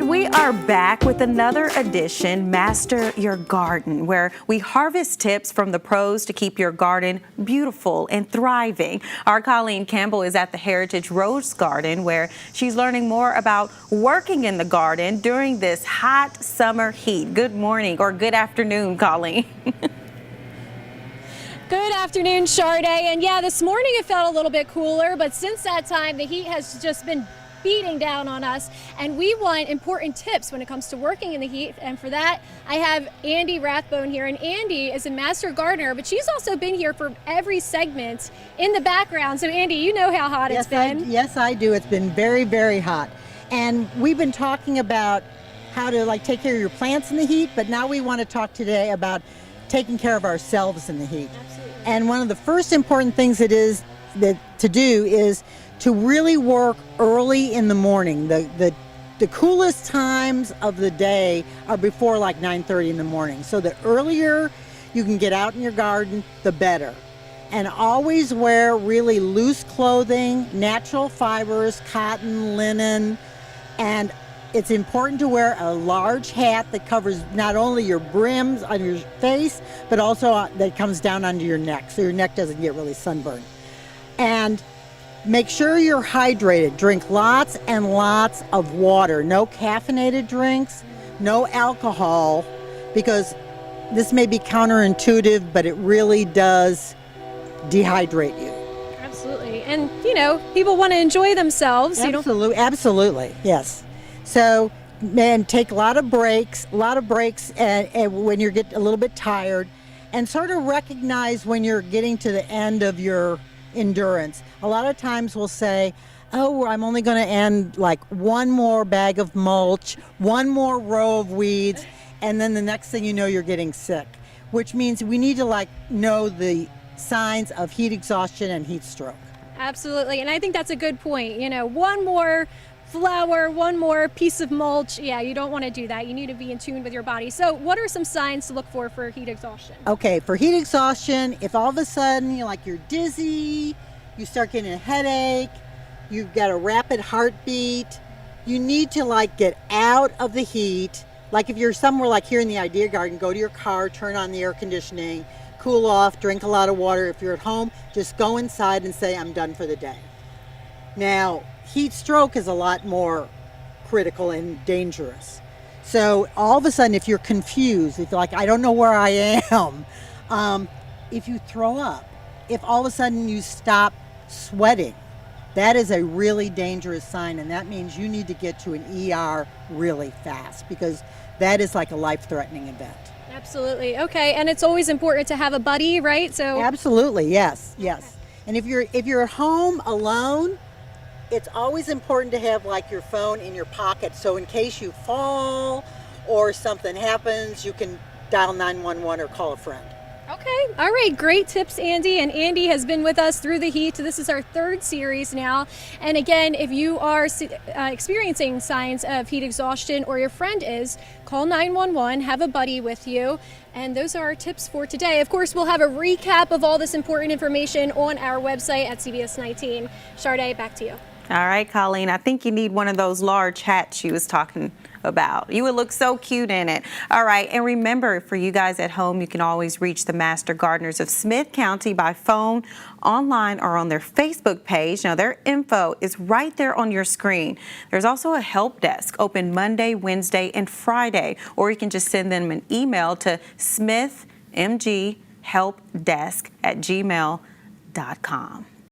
And we are back with another edition, Master Your Garden, where we harvest tips from the pros to keep your garden beautiful and thriving. Our Colleen Campbell is at the Heritage Rose Garden, where she's learning more about working in the garden during this hot summer heat. Good morning or good afternoon, Colleen. Good afternoon, Sade. And yeah, this morning it felt a little bit cooler, but since that time, the heat has just been beating down on us, and we want important tips when it comes to working in the heat. And for that, I have Andy Rathbone here, and Andy is a master gardener, but she's also been here for every segment in the background. So Andy, you know how hot it's been. Yes, I do. It's been very, very hot. And we've been talking about how to take care of your plants in the heat, but now we want to talk today about taking care of ourselves in the heat. Absolutely. And one of the first important things to do is to really work early in the morning. The coolest times of the day are before 9:30 in the morning. So the earlier you can get out in your garden, the better. And always wear really loose clothing, natural fibers, cotton, linen, and it's important to wear a large hat that covers not only your brims on your face, but also that comes down onto your neck, so your neck doesn't get really sunburned. And make sure you're hydrated. Drink lots and lots of water. No caffeinated drinks, no alcohol, because this may be counterintuitive, but it really does dehydrate you. Absolutely. And, people want to enjoy themselves. Absolutely, yes. So, man, take a lot of breaks and when you get a little bit tired, and sort of recognize when you're getting to the end of your endurance. A lot of times we'll say, oh, I'm only going to end one more bag of mulch, one more row of weeds, and then the next thing you know, you're getting sick, which means we need to know the signs of heat exhaustion and heat stroke. Absolutely. And I think that's a good point. One more flower, one more piece of mulch. Yeah, you don't want to do that. You need to be in tune with your body. So what are some signs to look for heat exhaustion? Okay, for heat exhaustion, if all of a sudden you're dizzy, you start getting a headache, you've got a rapid heartbeat, you need to get out of the heat. If you're somewhere here in the Idea Garden, go to your car, turn on the air conditioning, cool off, drink a lot of water. If you're at home, just go inside and say, I'm done for the day. Now, heat stroke is a lot more critical and dangerous. So all of a sudden, if you're confused, if you're I don't know where I am, if you throw up, if all of a sudden you stop sweating, that is a really dangerous sign, and that means you need to get to an ER really fast, because that is a life-threatening event. Absolutely. Okay, and it's always important to have a buddy, right? So absolutely, yes. And if you're at home alone, it's always important to have your phone in your pocket, so in case you fall or something happens, you can dial 911 or call a friend. Okay. All right. Great tips, Andy. And Andy has been with us through the heat. This is our third series now. And again, if you are experiencing signs of heat exhaustion, or your friend is, call 911, have a buddy with you. And those are our tips for today. Of course, we'll have a recap of all this important information on our website at CBS 19. Sade, back to you. All right, Colleen, I think you need one of those large hats she was talking about. You would look so cute in it. All right, and remember, for you guys at home, you can always reach the Master Gardeners of Smith County by phone, online, or on their Facebook page. Now, their info is right there on your screen. There's also a help desk open Monday, Wednesday, and Friday, or you can just send them an email to smithmghelpdesk@gmail.com.